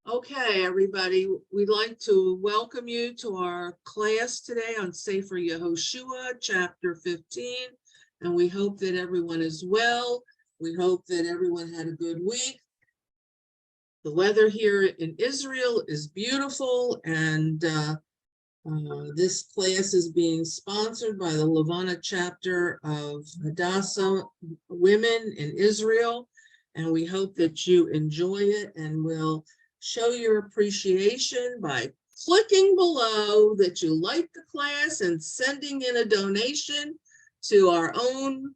Okay, everybody, we'd like to welcome you to our class today on Sefer Yehoshua, chapter 15. And we hope that everyone is well. We hope that everyone had a good week. The weather here in Israel is beautiful, and this class is being sponsored by the Levana chapter of Hadassah Women in Israel. And we hope that you enjoy it and will show your appreciation by clicking below that you like the class and sending in a donation to our own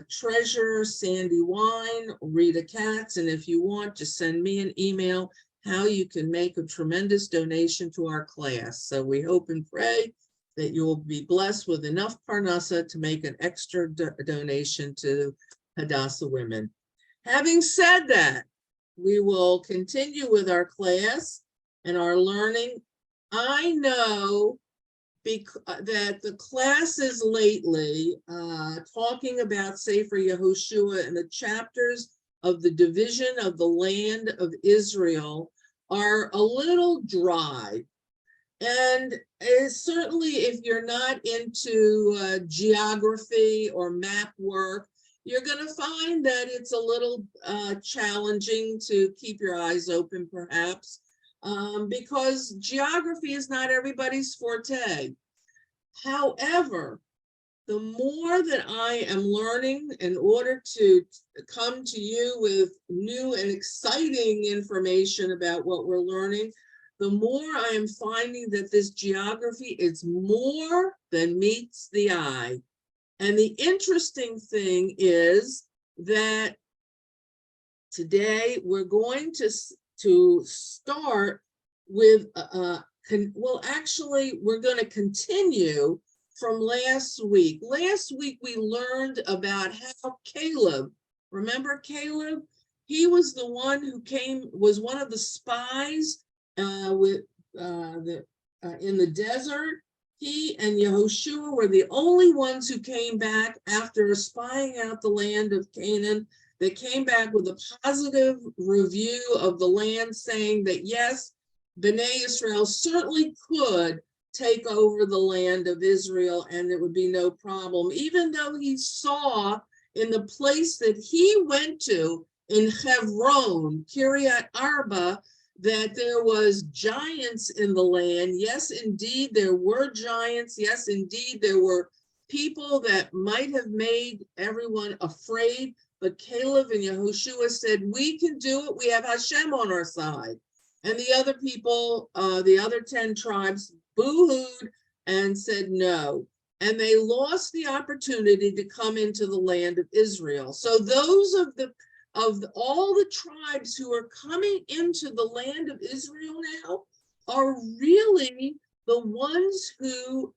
treasurer, Sandy Wine, Rita Katz. And if you want, just send me an email how you can make a tremendous donation to our class. So we hope and pray that you will be blessed with enough parnasa to make an extra donation to Hadassah Women. Having said that, we will continue with our class and our learning. I know that the classes lately, talking about Sefer Yehoshua and the chapters of the division of the land of Israel are a little dry. And certainly if you're not into geography or map work, you're going to find that it's a little challenging to keep your eyes open, perhaps, because geography is not everybody's forte. However, the more that I am learning in order to come to you with new and exciting information about what we're learning, the more I am finding that this geography is more than meets the eye. And the interesting thing is that today we're going to start with, actually, we're going to continue from last week. Last week, we learned about how Caleb, remember Caleb? He was the one who was one of the spies in the desert. He and Yehoshua were the only ones who came back after spying out the land of Canaan. They came back with a positive review of the land, saying that yes, Bnei Israel certainly could take over the land of Israel and it would be no problem, even though he saw in the place that he went to in Hebron, Kiryat Arba, that there was giants in the land. Yes, indeed, there were giants. Yes, indeed, there were people that might have made everyone afraid. But Caleb and Yehoshua said, we can do it. We have Hashem on our side. And the other people, the other 10 tribes, boo-hooed and said no. And they lost the opportunity to come into the land of Israel. So those of all the tribes who are coming into the land of Israel now are really the ones who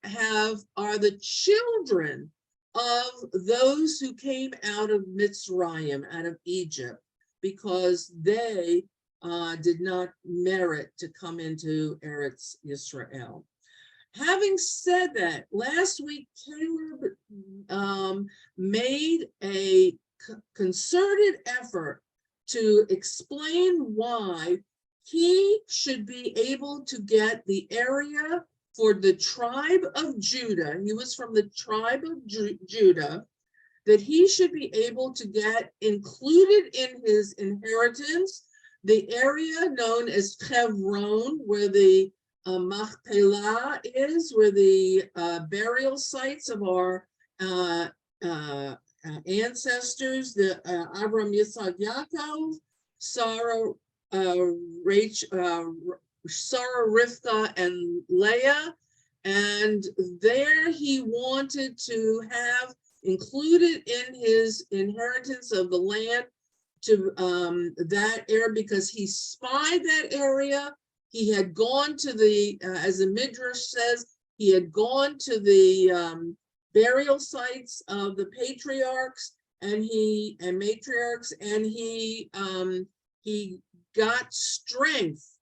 are the children of those who came out of Mitzrayim, out of Egypt, because they did not merit to come into Eretz Yisrael. Having said that, last week Caleb made a concerted effort to explain why he should be able to get the area for the tribe of Judah. He was from the tribe of Judah, that he should be able to get included in his inheritance the area known as Hebron, where the Machpelah is, where the burial sites of our ancestors, the Avram, Yitzhak, Yaakov, Sarah, Sarah, Rivka, and Leah. And there he wanted to have included in his inheritance of the land to that area, because he spied that area. He had gone to the, as the Midrash says, he had gone to the burial sites of the patriarchs and matriarchs, and he got strength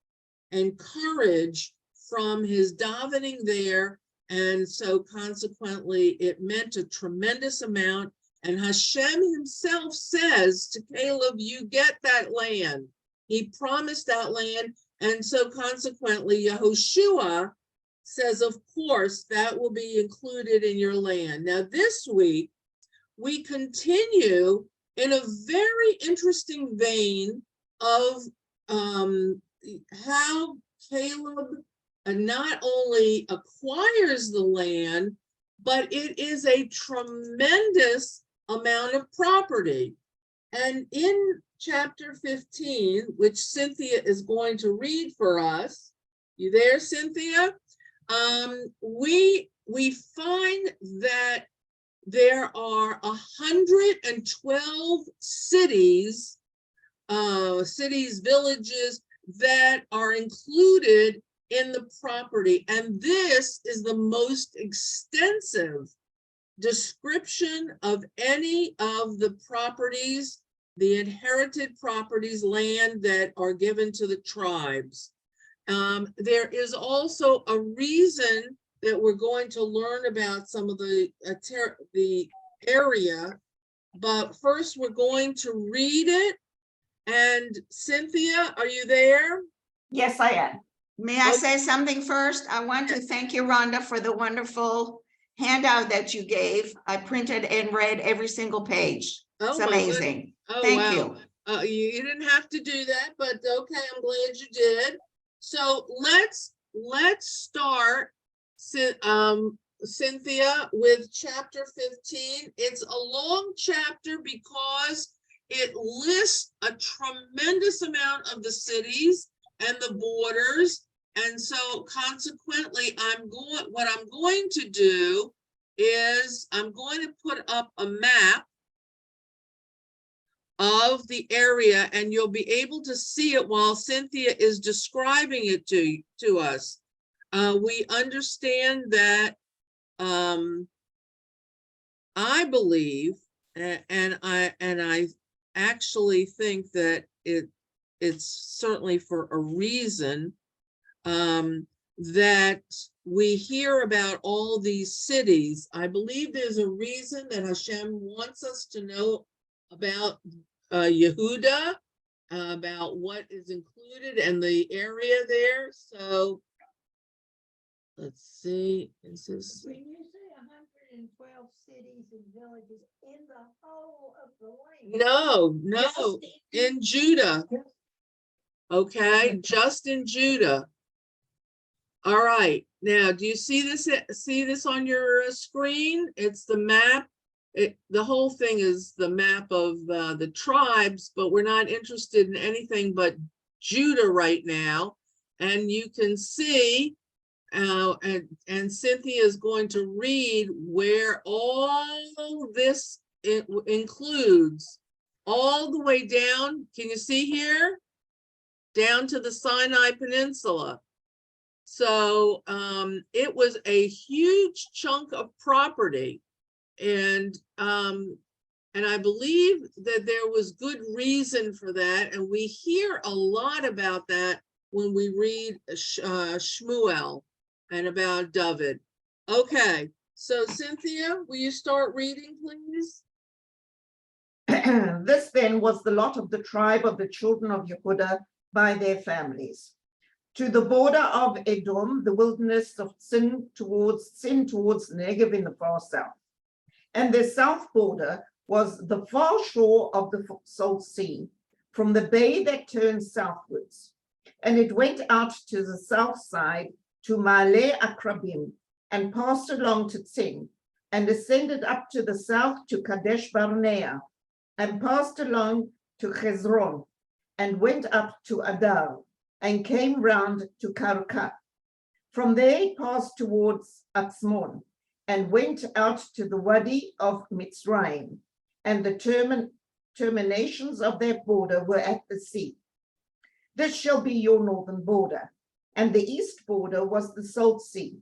and courage from his davening there, and so consequently it meant a tremendous amount. And Hashem himself says to Caleb, you get that land. He promised that land. And so consequently, Yehoshua says, of course, that will be included in your land. Now, this week, we continue in a very interesting vein of how Caleb not only acquires the land, but it is a tremendous amount of property. And in chapter 15, which Cynthia is going to read for us, you there, Cynthia? We find that there are 112 cities, villages that are included in the property. And this is the most extensive description of any of the properties, the inherited properties, land that are given to the tribes. There is also a reason that we're going to learn about some of the area, but first we're going to read it. And Cynthia, are you there? Yes, I am. May I say something first? I want to thank you, Rhonda, for the wonderful handout that you gave. I printed and read every single page. It's amazing. Thank you. You didn't have to do that, but okay, I'm glad you did. So let's start, Cynthia, with chapter 15. It's a long chapter because it lists a tremendous amount of the cities and the borders. And so consequently, what I'm going to do is I'm going to put up a map of the area, and you'll be able to see it while Cynthia is describing it to us. We understand that I believe, and I actually think that it's certainly for a reason, that we hear about all these cities. I believe there's a reason that Hashem wants us to know about Yehuda, about what is included and the area there. So let's see, is this? When you say 112 cities and villages in the whole of the land. No, in Judah. Okay, just in Judah. All right, now do you see this on your screen? It's the map. The whole thing is the map of the tribes, but we're not interested in anything but Judah right now. And you can see, and Cynthia is going to read where all this includes, all the way down. Can you see here? Down to the Sinai Peninsula. So it was a huge chunk of property. And I believe that there was good reason for that. And we hear a lot about that when we read Shmuel and about David. Okay, so Cynthia, will you start reading, please? This then was the lot of the tribe of the children of Yehuda by their families. To the border of Edom, the wilderness of Sin towards Negev in the far south. And their south border was the far shore of the Salt Sea, from the bay that turns southwards. And it went out to the south side to Ma'ale Akrabim, and passed along to Tzin, and ascended up to the south to Kadesh Barnea, and passed along to Hezron, and went up to Adar, and came round to Karka. From there it passed towards Atzmon, and went out to the Wadi of Mitzrayim, and the terminations of their border were at the sea. This shall be your northern border, and the east border was the Salt Sea,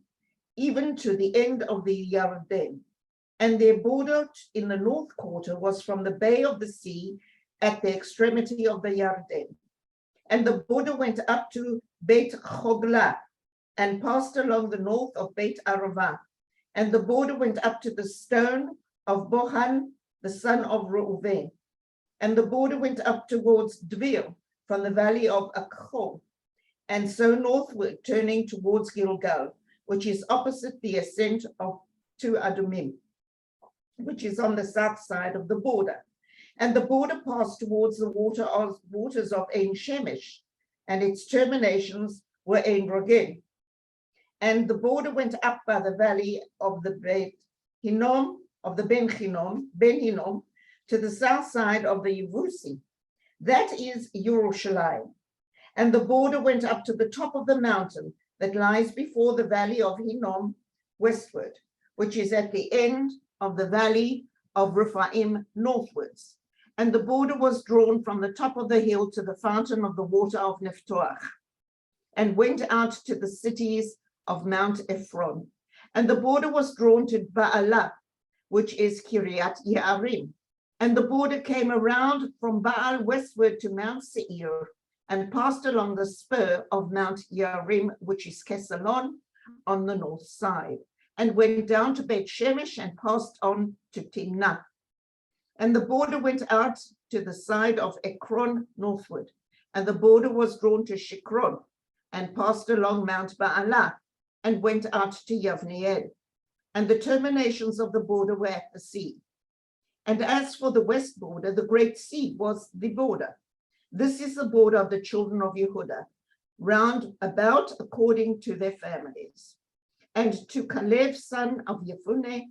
even to the end of the Yarden, and their border in the north quarter was from the bay of the sea at the extremity of the Yarden. And the border went up to Beit Hogla, and passed along the north of Beit Arava, and the border went up to the stone of Bohan, the son of Reuven. And the border went up towards Dvir, from the valley of Achor, and so northward, turning towards Gilgal, which is opposite the ascent to Adumim, which is on the south side of the border. And the border passed towards the waters of Ein Shemesh, and its terminations were Ein Rogel. And the border went up by the valley of the Ben Hinnom, Ben Hinnom, to the south side of the Yevusi. That is Yerushalayim. And the border went up to the top of the mountain that lies before the valley of Hinnom westward, which is at the end of the valley of Rephaim northwards. And the border was drawn from the top of the hill to the fountain of the water of Nephtoach, and went out to the cities of Mount Ephron. And the border was drawn to Baalah, which is Kiryat Yearim. And the border came around from Baal westward to Mount Seir, and passed along the spur of Mount Yearim, which is Kesalon, on the north side, and went down to Beit Shemesh and passed on to Timnah. And the border went out to the side of Ekron northward, and the border was drawn to Shikron, and passed along Mount Baalah, and went out to Yavneel. And the terminations of the border were at the sea. And as for the west border, the great sea was the border. This is the border of the children of Yehuda, round about according to their families. And to Caleb, son of Yefuneh,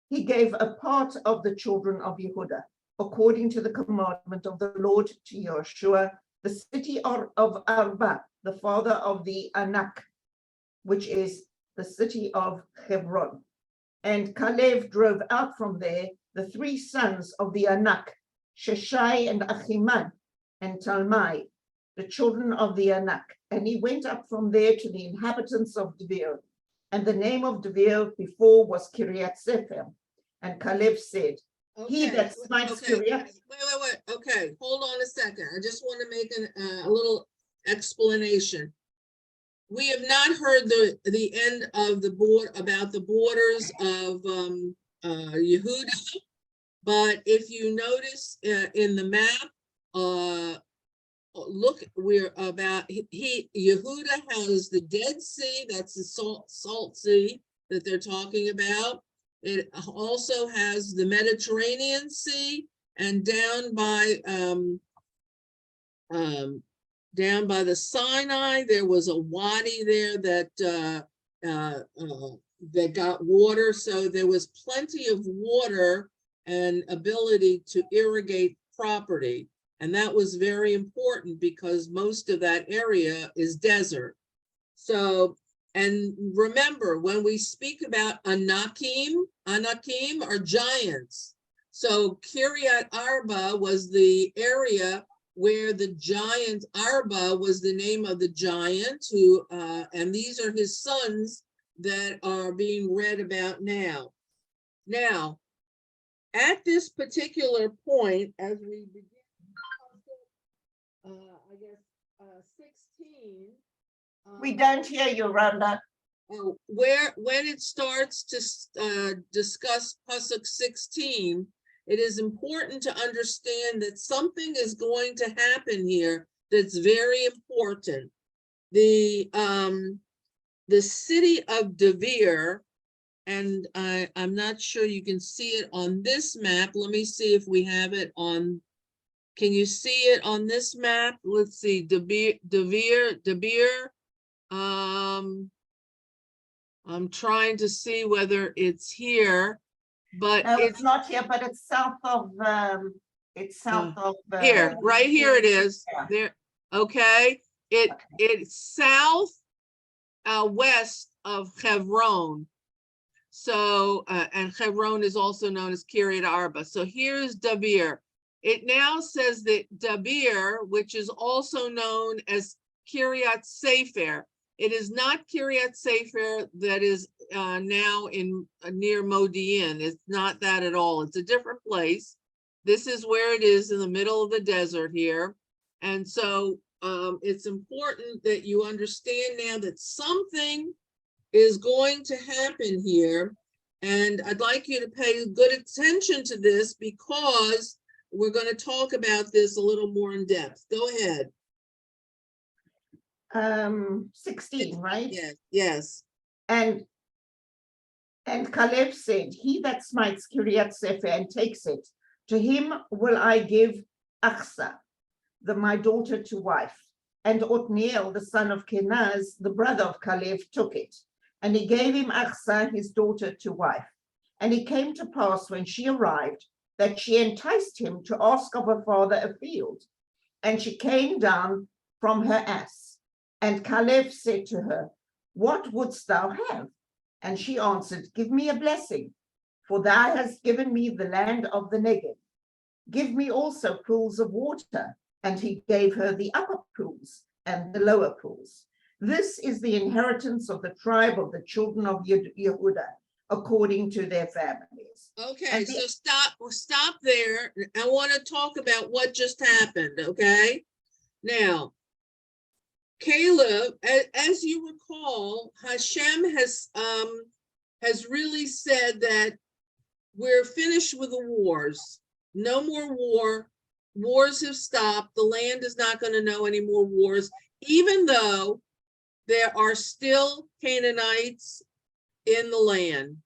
he gave a part of the children of Yehuda, according to the commandment of the Lord to Yehoshua, the city of Arba, the father of the Anak, which is the city of Hebron. And Caleb drove out from there the three sons of the Anak, Sheshai and Achiman, and Talmai, the children of the Anak. And he went up from there to the inhabitants of Devir. And the name of Devir before was Kiryat Sefer. And Caleb said, he that smites Kiryat. Wait. Okay, hold on a second. I just want to make a little explanation. We have not heard the end of the board about the borders of Yehuda, but if you notice in the map, look, we're about Yehuda has the Dead Sea, that's the salt sea that they're talking about. It also has the Mediterranean Sea, and down by the Sinai, there was a wadi there that got water, so there was plenty of water and ability to irrigate property. And that was very important because most of that area is desert. So, and remember, when we speak about Anakim are giants. So Kiryat Arba was the area where the giant Arba was the name of the giant who, and these are his sons that are being read about now. Now, at this particular point, as we begin, I guess 16. We don't hear you, Ronda. When it starts to discuss Pasuk 16, it is important to understand that something is going to happen here that's very important. The city of Devir, and I'm not sure you can see it on this map. Let me see if we have it on. Can you see it on this map? Let's see, Devir. I'm trying to see whether it's here, but No, it's not here, but it's south of here, right here it is. Yeah. There, okay. It's south west of Hebron. So and Hebron is also known as Kiryat Arba. So here's Devir. It now says that Devir, which is also known as Kiryat Sefer, it is not Kiryat Sefer that is now in near Modi'in. It's not that at all. It's a different place. This is where it is in the middle of the desert here. And so it's important that you understand now that something is going to happen here. And I'd like you to pay good attention to this because we're going to talk about this a little more in depth. Go ahead. 16, right? Yes, yes. And Caleb said, he that smites Kiryat Sefer and takes it, to him will I give Achsa, my daughter, to wife. And Othniel, the son of Kenaz, the brother of Caleb, took it. And he gave him Achsa, his daughter, to wife. And it came to pass when she arrived that she enticed him to ask of her father a field. And she came down from her ass. And Caleb said to her, what wouldst thou have? And she answered, give me a blessing, for thou hast given me the land of the Negev. Give me also pools of water. And he gave her the upper pools and the lower pools. This is the inheritance of the tribe of the children of Yehuda, according to their families. Okay, so stop there. I want to talk about what just happened, okay? Now, Caleb, as you recall, Hashem has really said that we're finished with the wars. No more war. Wars have stopped. The land is not going to know any more wars, even though there are still Canaanites in the land.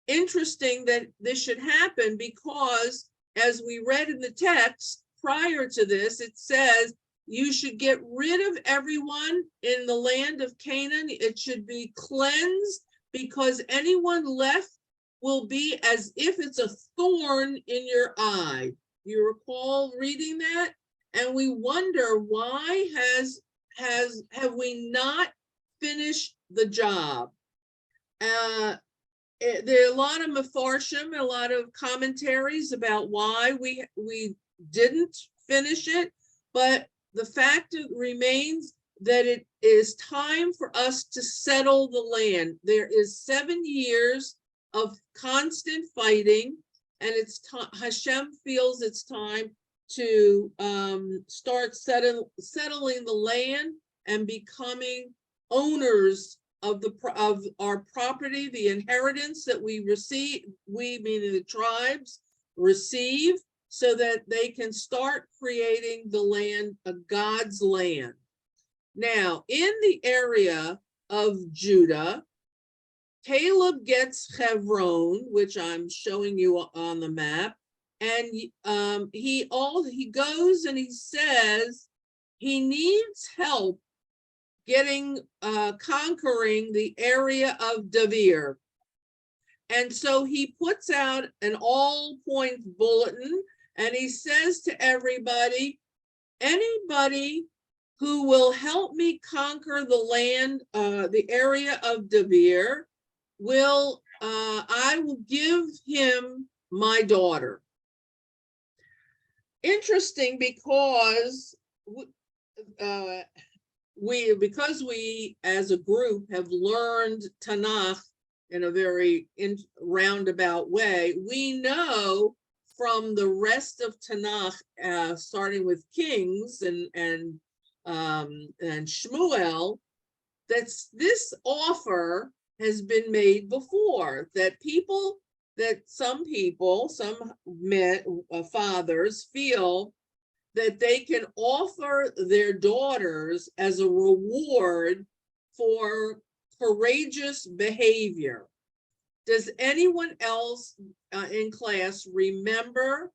Interesting that this should happen because, as we read in the text prior to this, it says you should get rid of everyone in the land of Canaan. It should be cleansed because anyone left will be as if it's a thorn in your eye. You recall reading that? And we wonder why have we not finished the job? There are a lot of mefarshim, a lot of commentaries about why we didn't finish it, but the fact remains that it is time for us to settle the land. There is 7 years of constant fighting, and it's Hashem feels it's time to start settling the land and becoming owners of our property, the inheritance that we receive, we meaning the tribes receive, so that they can start creating the land, God's land. Now, in the area of Judah, Caleb gets Hebron, which I'm showing you on the map, and he goes and he says he needs help conquering the area of Davir. And so he puts out an all-points bulletin, and he says to everybody, anybody who will help me conquer the land, the area of Davir, I will give him my daughter. Interesting, because we as a group have learned Tanakh in a very roundabout way, we know from the rest of Tanakh, starting with Kings and Shmuel, that this offer has been made before, that some fathers feel that they can offer their daughters as a reward for courageous behavior. Does anyone else in class remember,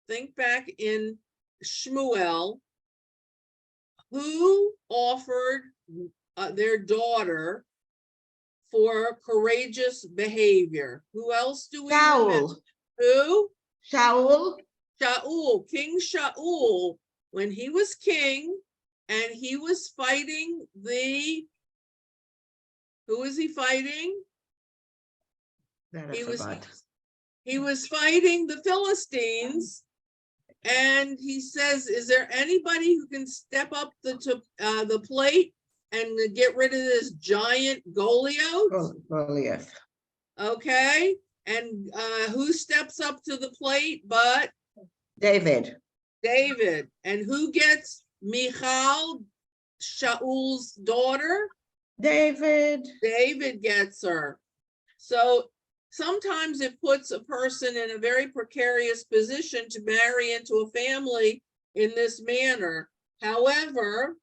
think back in Shmuel, who offered their daughter for courageous behavior? Who else do we remember? Who? Shaul. Shaul, King Shaul, when he was king and he was fighting who was he fighting? He was fighting the Philistines, and he says, is there anybody who can step up the plate and get rid of this giant Goliath? Okay, and who steps up to the plate but David. And who gets Michal, Shaul's daughter? David gets her. So sometimes it puts a person in a very precarious position to marry into a family in this manner. However,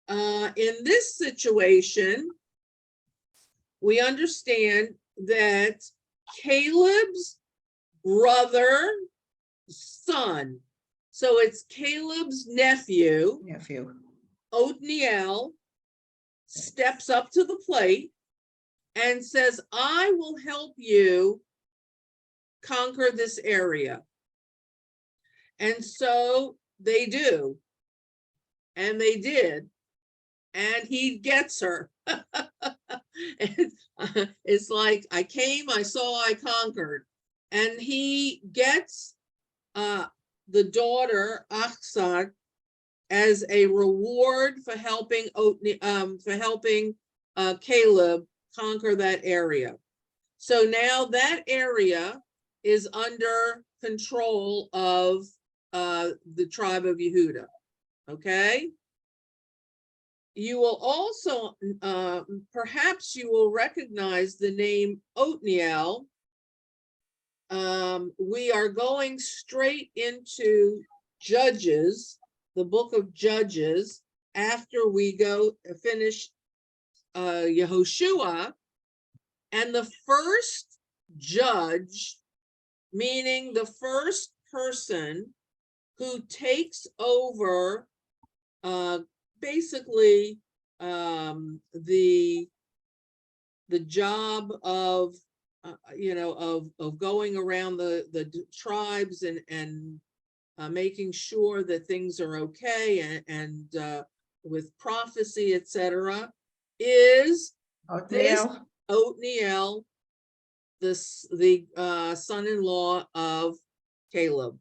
In this situation, we understand that Caleb's brother, son, so it's Caleb's nephew, Othniel, steps up to the plate and says, I will help you conquer this area. And so they do. And they did. And he gets her. It's like, I came, I saw, I conquered. And he gets the daughter, Achsah, as a reward for helping Caleb conquer that area. So now that area is under control of the tribe of Yehuda. Okay. You will also, perhaps you will recognize the name Othniel. We are going straight into Judges, the book of Judges, after we finish Yehoshua. And the first judge, meaning the first person who takes over basically the job of of going around the tribes and making sure that things are okay and with prophecy, etc., is this Othniel, the son-in-law of Caleb.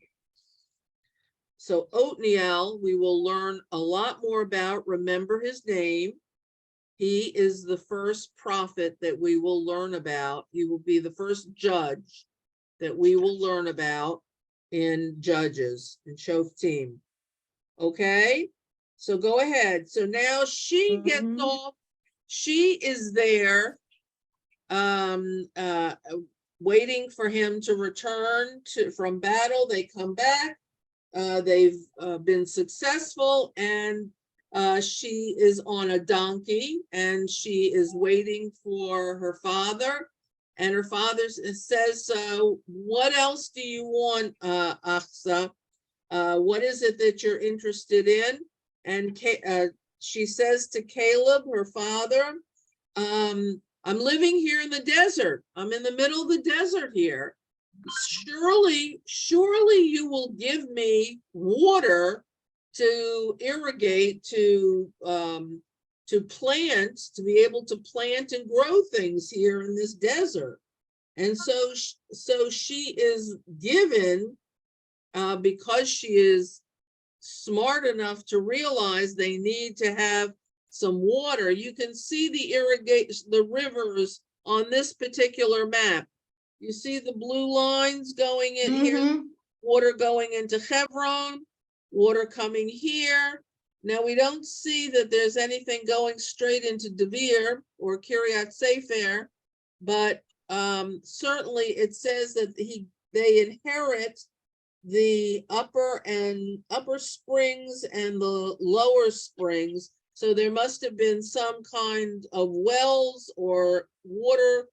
So Othniel, we will learn a lot more about. Remember his name. He is the first prophet that we will learn about. He will be the first judge that we will learn about in Judges, in Shoftim. Okay, so go ahead. So now she gets off. She is there waiting for him to return from battle. They come back. They've been successful, and she is on a donkey, and she is waiting for her father. And her father says, what else do you want, Achsah? What is it that you're interested in? And she says to Caleb, her father, I'm living here in the desert. I'm in the middle of the desert here. Surely you will give me water to irrigate, to plant, to be able to plant and grow things here in this desert. And so she is given, because she is smart enough to realize they need to have some water. You can see the rivers on this particular map. You see the blue lines going in here, water going into Hebron, water coming here. Now we don't see that there's anything going straight into Devere or Kiryat Sefer, but certainly it says that they inherit the upper springs and the lower springs. So there must have been some kind of wells or water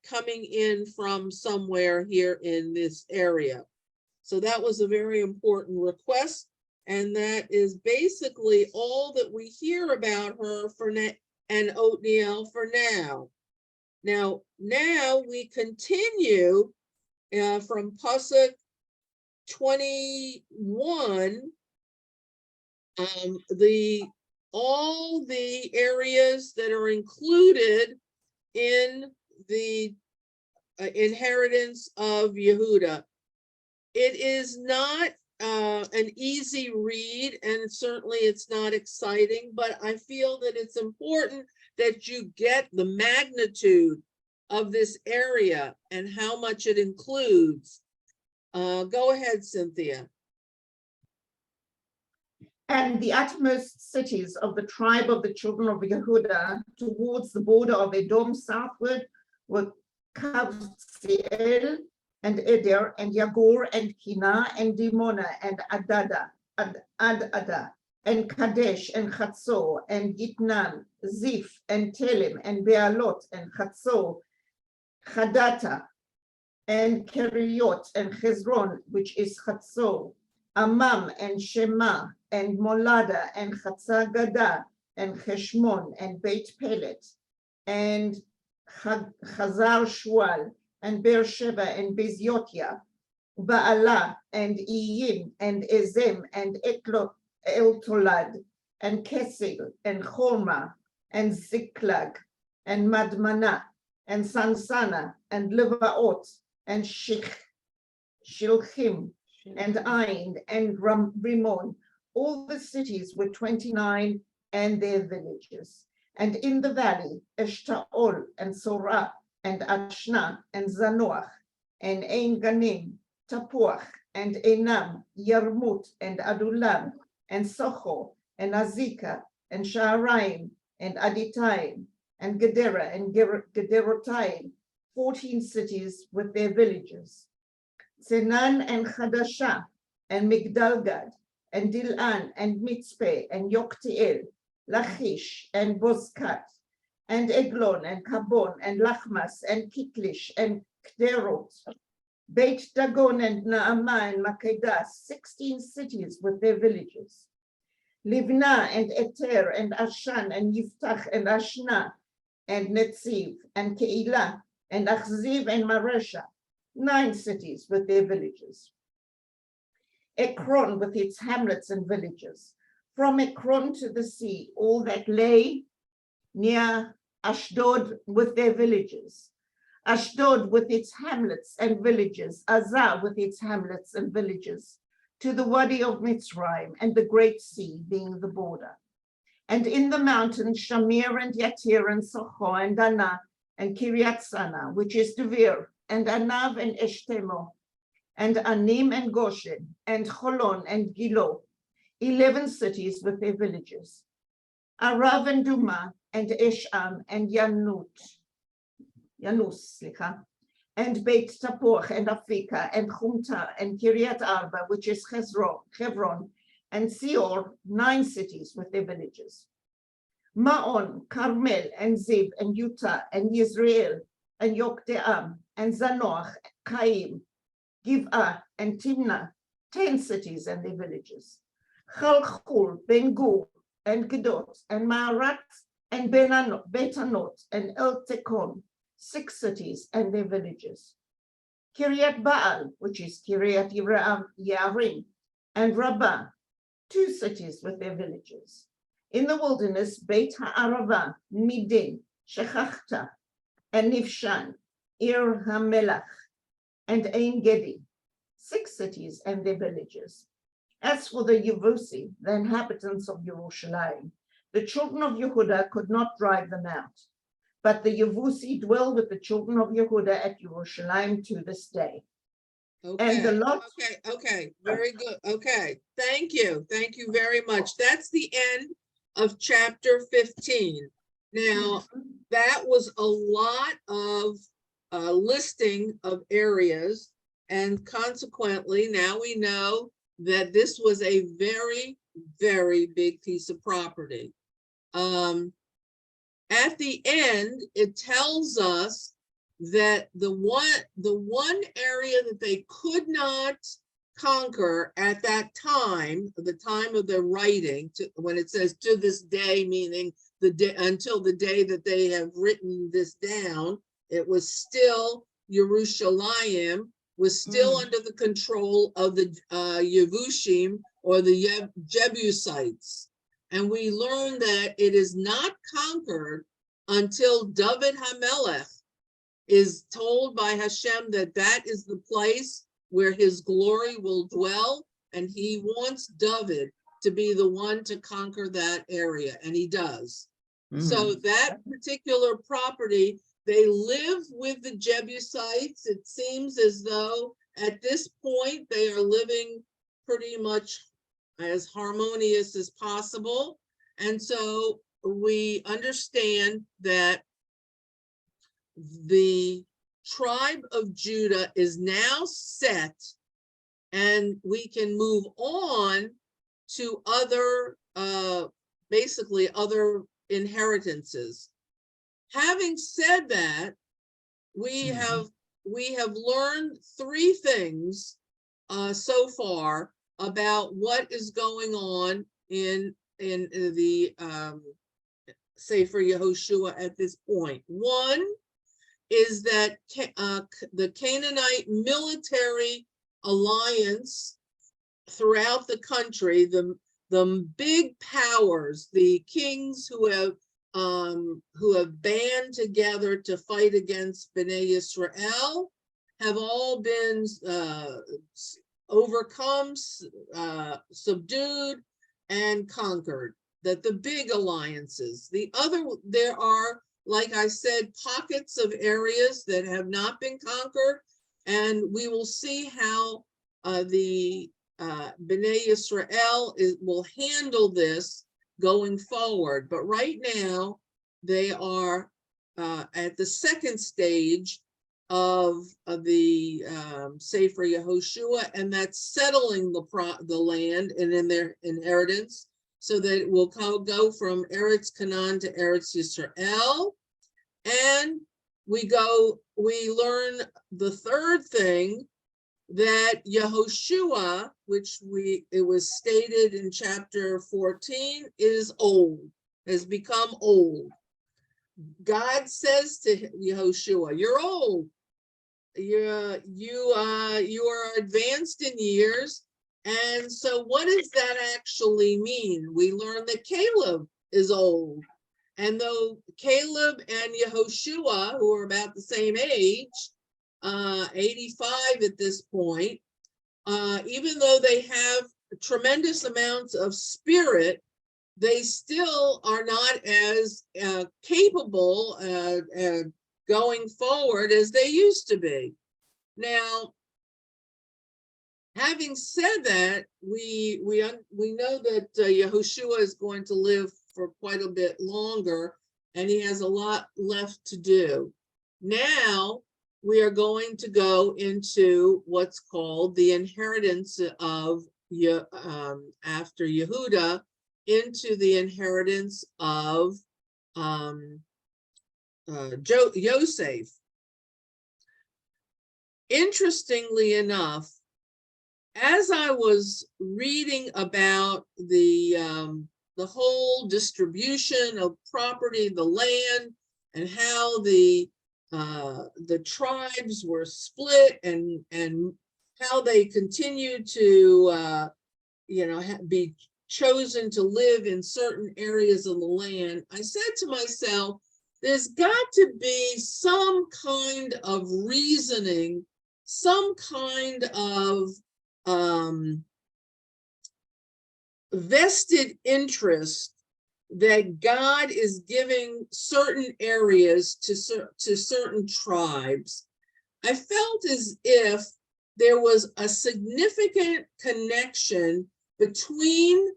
coming in from somewhere here in this area. So that was a very important request. And that is basically all that we hear about her and Othniel for now. Now we continue from Pasuk 21, all the areas that are included in the inheritance of Yehuda. It is not an easy read, and certainly it's not exciting, but I feel that it's important that you get the magnitude of this area and how much it includes. Go ahead, Cynthia. And the utmost cities of the tribe of the children of Yehuda towards the border of Edom southward were Kavsiel and Eder and Yagur and Kina and Dimona and Adada, and Kadesh, and Chatzor, and Gitnan, Ziph, and Telem, and Bealot, and Chatzor, Chadata, and Keriot, and Hezron, which is Chatzor, Amam, and Shema, and Molada, and Chatzagada, and Heshmon, and Beit Pelet, and Chazar Shual, and Beersheba, and Beziotia, Baalah, and Iyim, and Ezem, and Eltolad, and Kesil, and Chorma, and Ziklag, and Madmana, and Sansana, and Levaot, and Shilchim, and Ain, and Rimon. All the cities were 29 and their villages. And in the valley, Eshtaol, and Sorah, and Ashna, and Zanoach, and Ein Ganim, Tapuach, and Enam, Yarmut, and Adulam, and Socho, and Azika, and Sha'araim, and Aditaim, and Gedera, and Gederotaim, 14 cities with their villages. Senan, and Chadashah, and Migdalgad, and Dilan, and Mitzpeh, and Yoktiel, Lachish, and Bozkat, and Eglon, and Kabon, and Lachmas, and Kitlish, and Kderot, Beit Dagon, and Naamah, and Makedah, 16 cities with their villages. Livna, and Eter, and Ashan, and Yiftach, and Ashna, and Netziv, and Keilah, and Achziv, and Maresha, 9 cities with their villages. Ekron with its hamlets and villages. From Ekron to the sea, all that lay near Ashdod with their villages. Ashdod with its hamlets and villages. Azah with its hamlets and villages. To the Wadi of Mitzrayim and the Great Sea being the border. And in the mountains, Shamir and Yatir and Socho and Dana and Kiryat Sana, which is Devir, and Anav and Eshtemo, and Anim and Goshen, and Cholon and Gilo, 11 cities with their villages. Arav and Duma, and Esham, and Yanus, and Beit Tapuach, and Afika, and Chumta, and Kiryat Arba, which is Hebron, and Seor, 9 cities with their villages. Maon, Carmel, and Zib, and Utah, and Yisrael, and Yokdeam, and Zanoach, Chaim, Giv'ah, and Timnah, 10 cities and their villages. Chalchul, Ben-Gur, and Gedot, and Maarat, and Betanot, and El Tekon, 6 cities and their villages. Kiryat Baal, which is Kiryat Yarim, and Rabbah, 2 cities with their villages. In the wilderness, Beit Ha'arava, Midin, Shechachta, and Nifshan, Ir HaMelach, and Ein Gedi, 6 cities and their villages. As for the Yevusi, the inhabitants of Yerushalayim, the children of Yehuda could not drive them out, but the Yevusi dwell with the children of Yehuda at Yerushalayim to this day. Okay, And the lot. okay, very good. Okay, thank you very much. That's the end of chapter 15. Now, that was a lot of listing of areas, and consequently, now we know that this was a very, very big piece of property. At the end, it tells us that the one area that they could not conquer at that time, the time of their writing, when it says to this day, meaning the day until the day that they have written this down, it was still Yerushalayim was still under the control of the Yevushim or the Jebusites. And we learn that it is not conquered until David HaMelech is told by Hashem that that is the place where his glory will dwell, and he wants David to be the one to conquer that area, and he does. So that particular property, they live with the Jebusites. It seems as though at this point they are living pretty much as harmonious as possible. And so we understand that the tribe of Judah is now set, and we can move on to other, basically other inheritances. Having said that, we have learned three things so far about what is going on in the Sefer Yehoshua at this point. One is that the Canaanite military alliance throughout the country, the big powers, the kings who have band together to fight against Bnei Yisrael, have all been overcome, subdued, and conquered. That the big alliances, there are, like I said, pockets of areas that have not been conquered, and we will see how the Bnei Yisrael will handle this going forward. But right now, they are at the second stage of the Sefer Yehoshua, and that's settling the land and in their inheritance, so that it will go from Eretz Canaan to Eretz Yisrael. And we learn the third thing, that Yehoshua, which it was stated in chapter 14, is old, has become old. God says to Yehoshua, "You're old. You are advanced in years." And so what does that actually mean? We learn that Caleb is old. And though Caleb and Yehoshua, who are about the same age, 85 at this point, even though they have tremendous amounts of spirit, they still are not as capable going forward as they used to be. Now, having said that, we know that Yehoshua is going to live for quite a bit longer, and he has a lot left to do. Now, we are going to go into what's called the inheritance of after Yehuda, into the inheritance of Yosef. Interestingly enough, as I was reading about the whole distribution of property, the land, and how the tribes were split, and how they continued to be chosen to live in certain areas of the land, I said to myself, there's got to be some kind of reasoning, some kind of vested interest that God is giving certain areas to certain tribes. I felt as if there was a significant connection between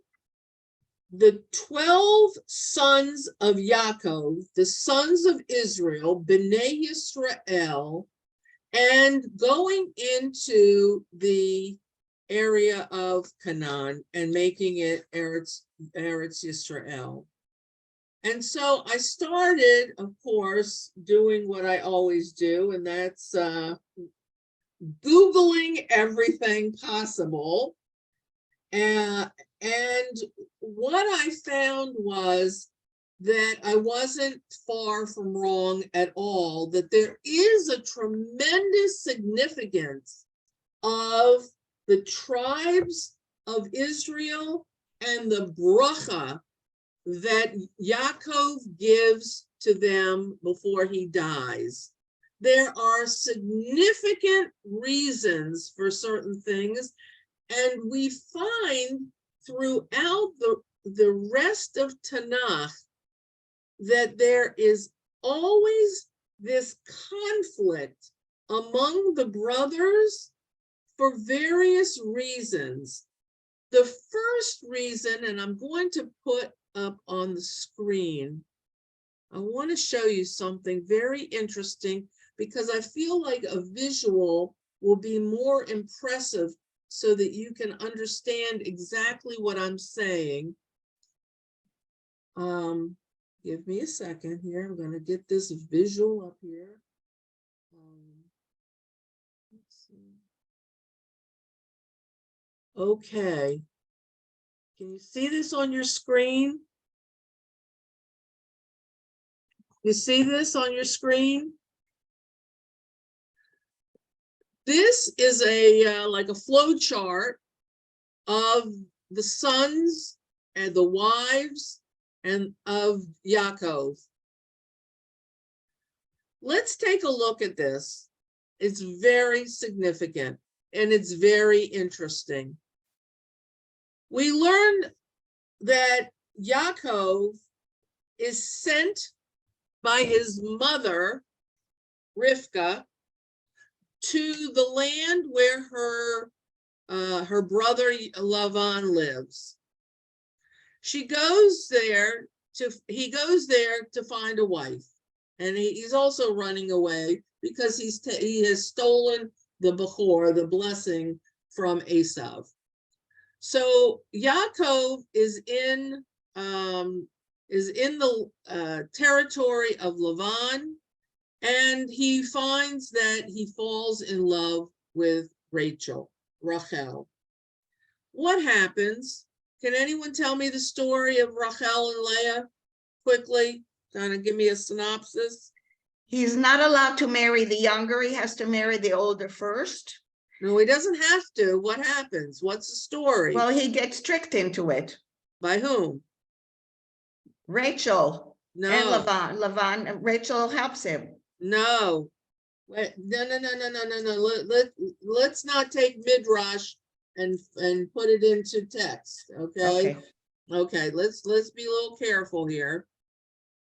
the 12 sons of Yaakov, the sons of Israel, Bnei Yisrael, and going into the area of Canaan and making it Eretz Yisrael. And so I started, of course, doing what I always do, and that's Googling everything possible. And what I found was that I wasn't far from wrong at all, that there is a tremendous significance of the tribes of Israel and the bracha that Yaakov gives to them before he dies. There are significant reasons for certain things, and we find throughout the rest of Tanakh that there is always this conflict among the brothers for various reasons. The first reason, and I'm going to put up on the screen, I want to show you something very interesting, because I feel like a visual will be more impressive so that you can understand exactly what I'm saying. Give me a second here. I'm going to get this visual up here. Let's see. Okay. Can you see this on your screen? You see this on your screen? This is a like a flow chart of the sons and the wives and of Yaakov. Let's take a look at this. It's very significant and it's very interesting. We learned that Yaakov is sent by his mother, Rivka, to the land where her brother Lavan lives. He goes there to find a wife, and he's also running away because he has stolen the Bechor, the blessing, from Esav. So Yaakov is in the territory of Lavan, and he finds that he falls in love with Rachel. What happens? Can anyone tell me the story of Rachel and Leah quickly? Kind of give me a synopsis. He's not allowed to marry the younger. He has to marry the older first. No, he doesn't have to. What happens? What's the story? Well, he gets tricked into it. By whom? Rachel No. and Lavan. Rachel helps him. No. Wait, no. Let's not take midrash and put it into text. Okay. Okay. Let's be a little careful here.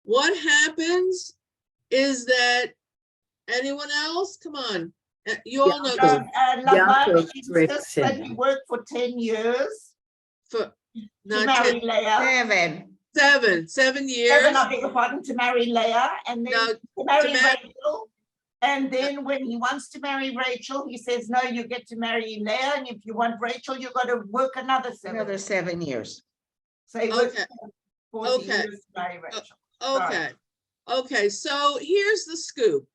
What happens is that anyone else? Come on. You all know this. Lavan insists that he worked for 10 years For to not marry 10, Leah. 7 years. I beg your pardon, to marry Leah, and then No, to marry to Rachel. And then when he wants to marry Rachel, he says, no, you get to marry Leah. And if you want Rachel, you've got to work another 7 years. So he worked Okay. 40 Okay. years to marry Rachel. Okay. Okay. So here's the scoop.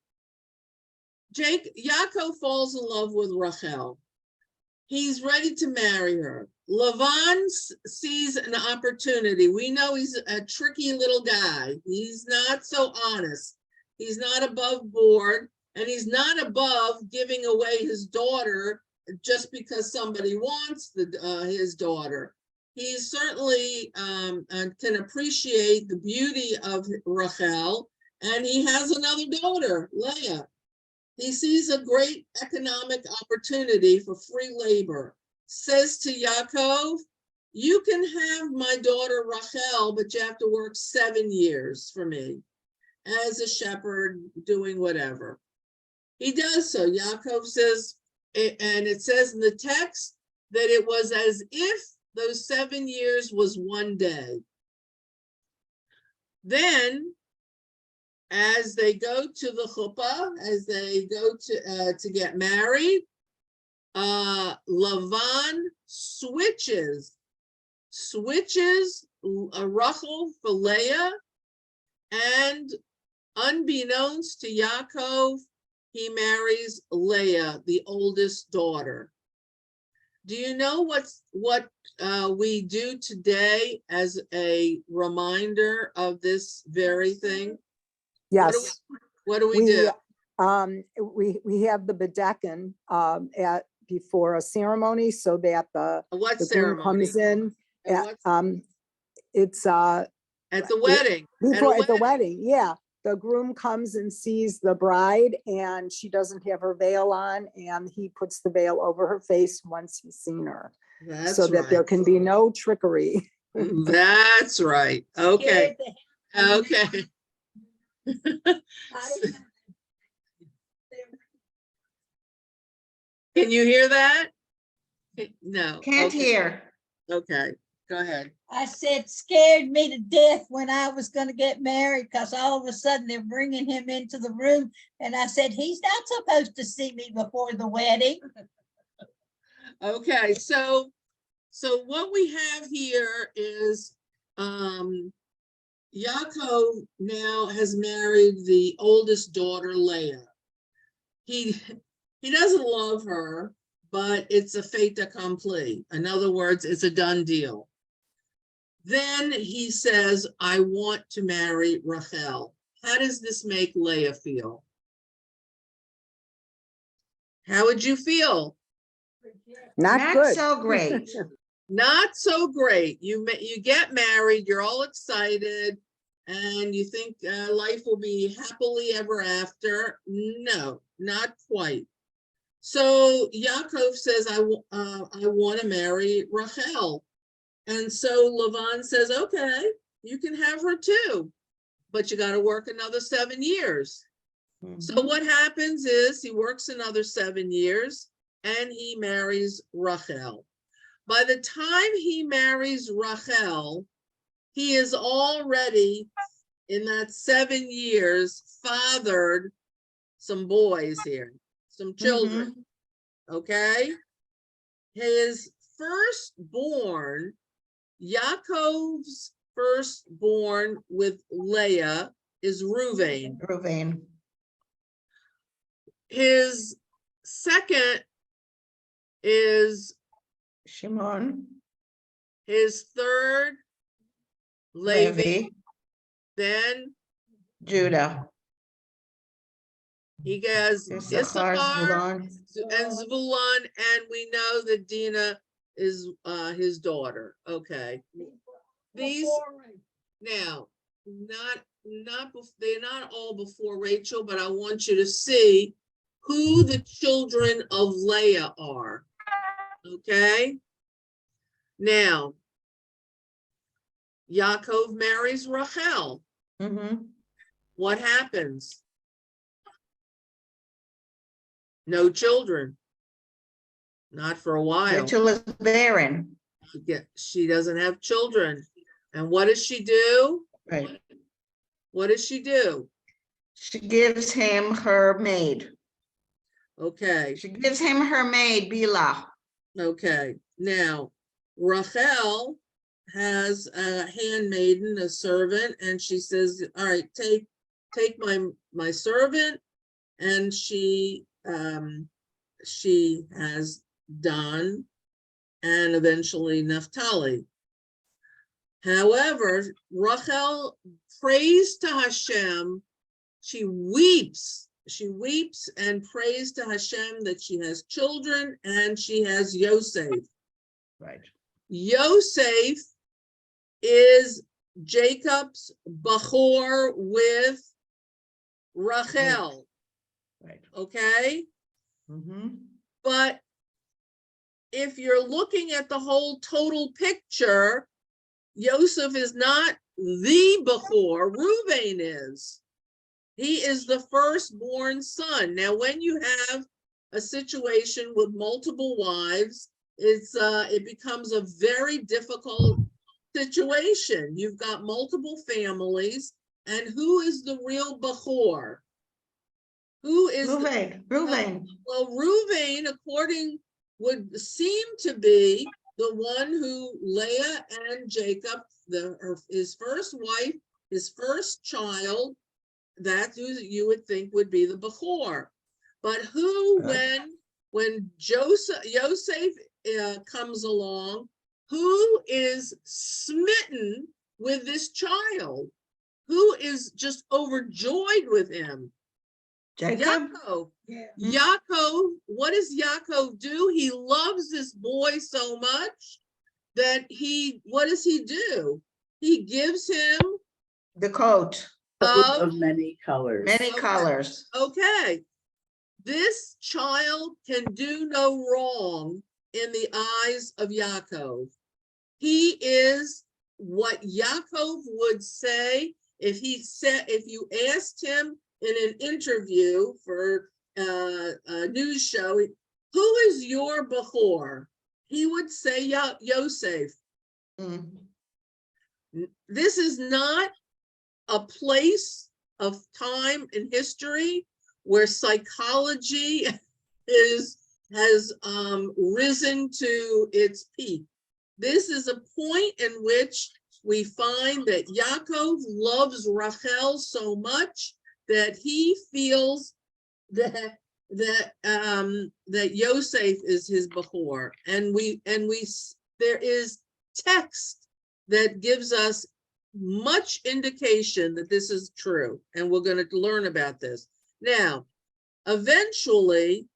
Yaakov falls in love with Rachel. He's ready to marry her. Lavan sees an opportunity. We know he's a tricky little guy. He's not so honest. He's not above board, and he's not above giving away his daughter just because somebody wants his daughter. He certainly can appreciate the beauty of Rachel, and he has another daughter, Leah. He sees a great economic opportunity for free labor. Says to Yaakov, you can have my daughter Rachel, but you have to work 7 years for me as a shepherd doing whatever. He does so. Yaakov says, and it says in the text that it was as if those 7 years was one day. Then, as they go to the chuppah, as they go to get married, Lavan switches Rachel for Leah, and unbeknownst to Yaakov, he marries Leah, the oldest daughter. Do you know what we do today as a reminder of this very thing? Yes. What do we do? We have the bedecken before a ceremony, so that the What groom ceremony? comes in. It's At the wedding. at the wedding. Yeah, the groom comes and sees the bride, and she doesn't have her veil on, and he puts the veil over her face once he's seen her, so that there can be no trickery. That's right. Okay. Okay. Can you hear that? No. Can't Okay. hear. Okay, go ahead. I said scared me to death when I was going to get married, because all of a sudden they're bringing him into the room. And I said, he's not supposed to see me before the wedding. Okay, so what we have here is Yaakov now has married the oldest daughter, Leah. He doesn't love her, but it's a fait accompli. In other words, it's a done deal. Then he says, I want to marry Rachel. How does this make Leah feel? How would you feel? Not good. so great. Not so great. You get married, you're all excited, and you think life will be happily ever after. No, not quite. So Yaakov says, I want to marry Rachel. And so Lavan says, okay, you can have her too, but you got to work another 7 years. So what happens is he works another 7 years and he marries Rachel. By the time he marries Rachel, he is already, in that 7 years, fathered some boys here, some children, okay? His firstborn, Yaakov's firstborn with Leah is Reuven. Ruvain. His second is Shimon. his third, Levi, Levi. then Judah. he has Issachar, Issachar Zvulun. and Zvulun, and we know that Dinah is his daughter. Okay. These now, they're not all before Rachel, but I want you to see who the children of Leah are. Okay. Now, Yaakov marries Rachel. What happens? No children. Not for a while. Rachel is barren. She doesn't have children. And what does she do? Right. What does she do? She gives him her maid. Okay. She gives him her maid, Bila. Okay. Now, Rachel has a handmaiden, a servant, and she says, all right, take my servant. And she has Dan and eventually Naphtali. However, Rachel prays to Hashem. She weeps and prays to Hashem that she has children and she has Yosef. Right. Yosef is Jacob's Bachor with Rachel. Right. Okay? But if you're looking at the whole total picture, Yosef is not the Bechor, Reuven is. He is the firstborn son. Now, when you have a situation with multiple wives, it becomes a very difficult situation. You've got multiple families, and who is the real Bechor? Who is Reuven. Well, Reuven, would seem to be the one who Leah and Jacob, his first wife, his first child, that you would think would be the Bechor. But who, when Yosef comes along, who is smitten with this child? Who is just overjoyed with him? Yaakov. Yaakov, what does Yaakov do? He loves this boy so much that what does he do? He gives him The coat. of many colors. Many colors. Okay. This child can do no wrong in the eyes of Yaakov. He is what Yaakov would say if you asked him in an interview for a news show, who is your Bechor? He would say Yosef. This is not a place of time in history where psychology is has risen to its peak. This is a point in which we find that Yaakov loves Rachel so much that he feels that Yosef is his Bechor, and there is text that gives us much indication that this is true, and we're going to learn about this. Now, eventually,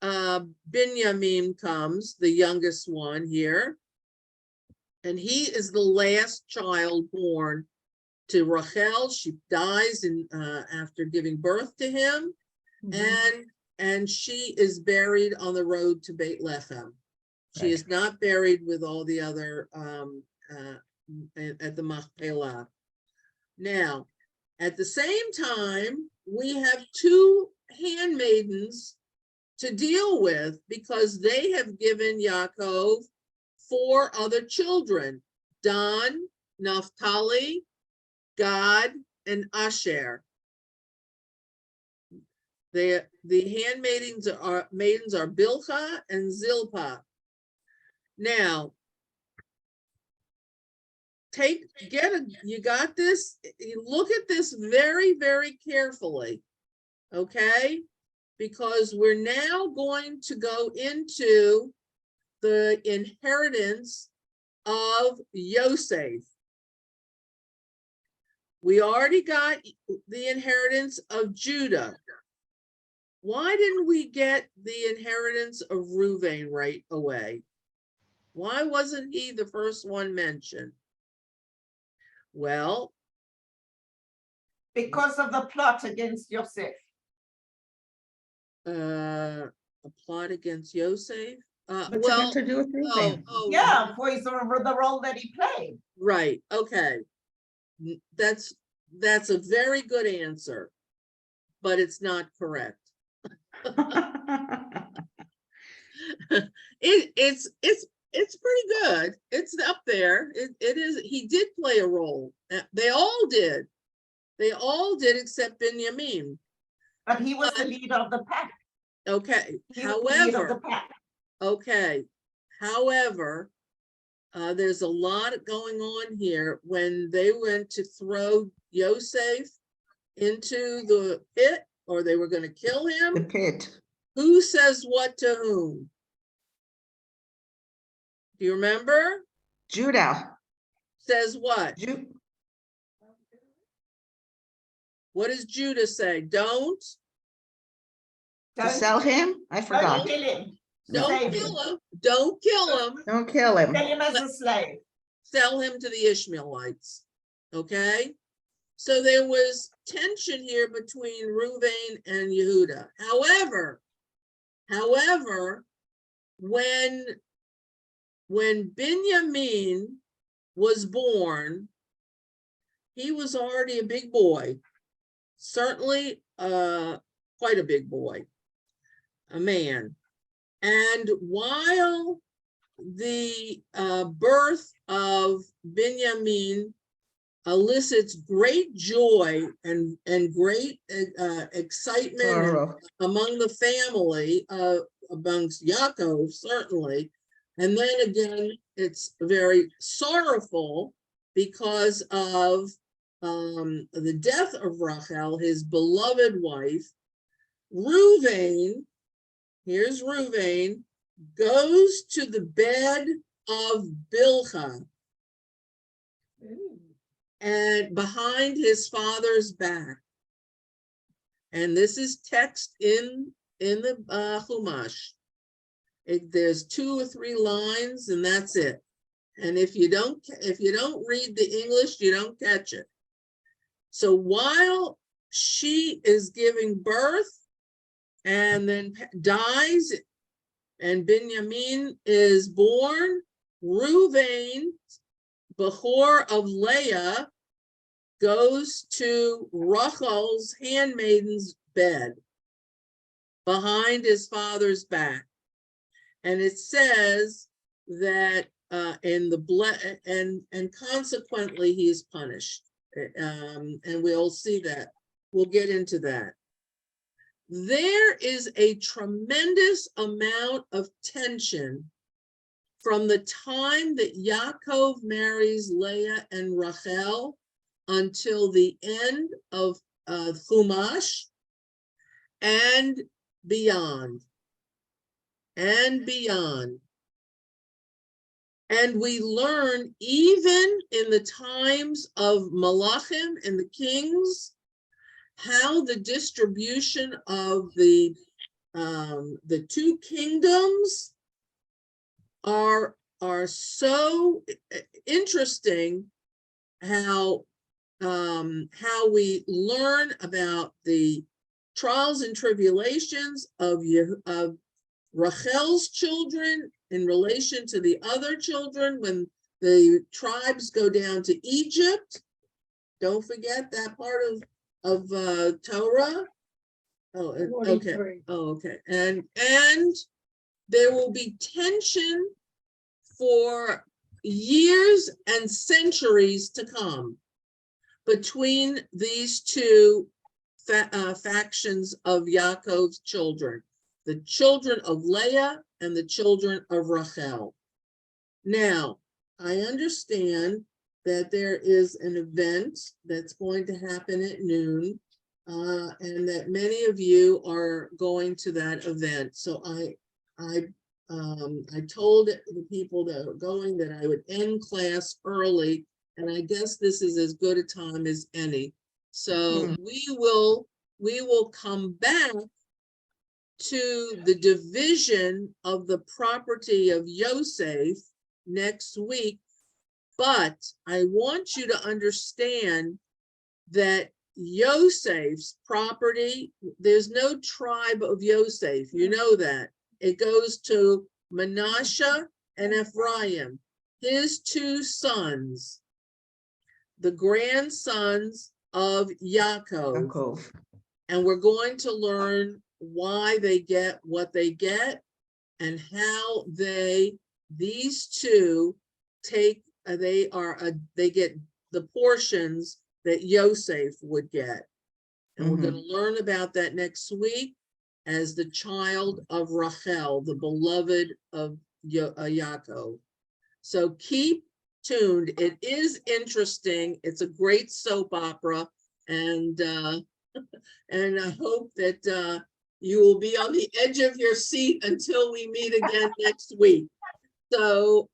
Binyamin comes, the youngest one here, and he is the last child born to Rachel. She dies after giving birth to him, and she is buried on the road to Beit Lechem. She is not buried with all the other at the Machpelah. Now, at the same time, we have two handmaidens to deal with because they have given Yaakov 4 other children: Dan, Naphtali, Gad, and Asher. The handmaidens are Bilhah and Zilpah. Now, you got this? You look at this very, very carefully, okay? Because we're now going to go into the inheritance of Yosef. We already got the inheritance of Judah. Why didn't we get the inheritance of Reuven right away? Why wasn't he the first one mentioned? Well, Because of the plot against Yosef. a plot against Yosef? What's it got to do with Reuven? Yeah, for the role that he played. Right, okay. That's a very good answer, but it's not correct. It's pretty good. It's up there. It is. He did play a role. They all did. They all did except Binyamin. But he was the leader of the pack. Okay. He was the leader of the pack. Okay. However, there's a lot going on here. When they went to throw Yosef into the pit, or they were going to kill him. The pit. Who says what to whom? Do you remember? Judah. Says what? What does Judah say? Don't To sell him? I forgot. Don't kill him. Don't kill him. Don't kill him. Don't kill him. Sell him as a slave. Sell him to the Ishmaelites. Okay? So there was tension here between Reuven and Yehuda. However, when Binyamin was born, he was already a big boy. Certainly quite a big boy, a man. And while the birth of Binyamin elicits great joy and great excitement among the family, amongst Yaakov, certainly. And then again, it's very sorrowful because of the death of Rachel, his beloved wife. Reuven, here's Reuven, goes to the bed of Bilhah and behind his father's back. And this is text in the Chumash. There's 2 or 3 lines, and that's it. And if you don't read the English, you don't catch it. So while she is giving birth and then dies, and Binyamin is born, Reuven, Bechor of Leah, goes to Rachel's handmaiden's bed behind his father's back. And it says that and consequently he is punished. And we'll see that. We'll get into that. there is a tremendous amount of tension from the time that Yaakov marries Leah and Rachel until the end of Chumash and beyond. And beyond. And we learn even in the times of Malachim and the kings, how the distribution of the two kingdoms are so interesting, how we learn about the trials and tribulations of Rachel's children in relation to the other children when the tribes go down to Egypt. Don't forget that part of Torah. Oh, okay. 43. Oh, okay. And there will be tension for years and centuries to come between these two factions of Yaakov's children, the children of Leah and the children of Rachel. Now, I understand that there is an event that's going to happen at noon, and that many of you are going to that event. So I told the people that are going that I would end class early, and I guess this is as good a time as any. So we will come back to the division of the property of Yosef next week, but I want you to understand that Yosef's property, there's no tribe of Yosef, you know that. It goes to Manasseh and Ephraim, his two sons, the grandsons of Yaakov. And we're going to learn why they get what they get and how these two take, they get the portions that Yosef would get. And we're going to learn about that next week as the child of Rachel, the beloved of Yaakov. So keep tuned. It is interesting. It's a great soap opera. And I hope that you will be on the edge of your seat until we meet again next week. So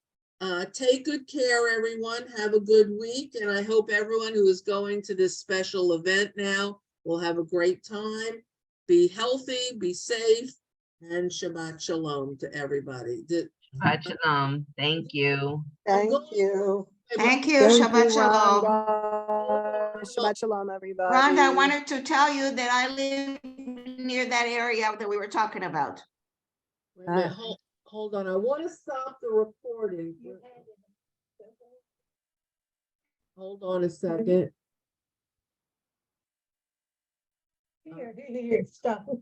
take good care, everyone. Have a good week. And I hope everyone who is going to this special event now will have a great time. Be healthy, be safe, and Shabbat Shalom to everybody. Shabbat Shalom. Thank you. Thank you. Thank you. Thank Shabbat you, shalom. Rhonda. Shabbat shalom, everybody. Rhonda, I wanted to tell you that I live near that area that we were talking about. Wait a minute, hold on. I want to stop the recording. Hold on a second. Here, stop recording.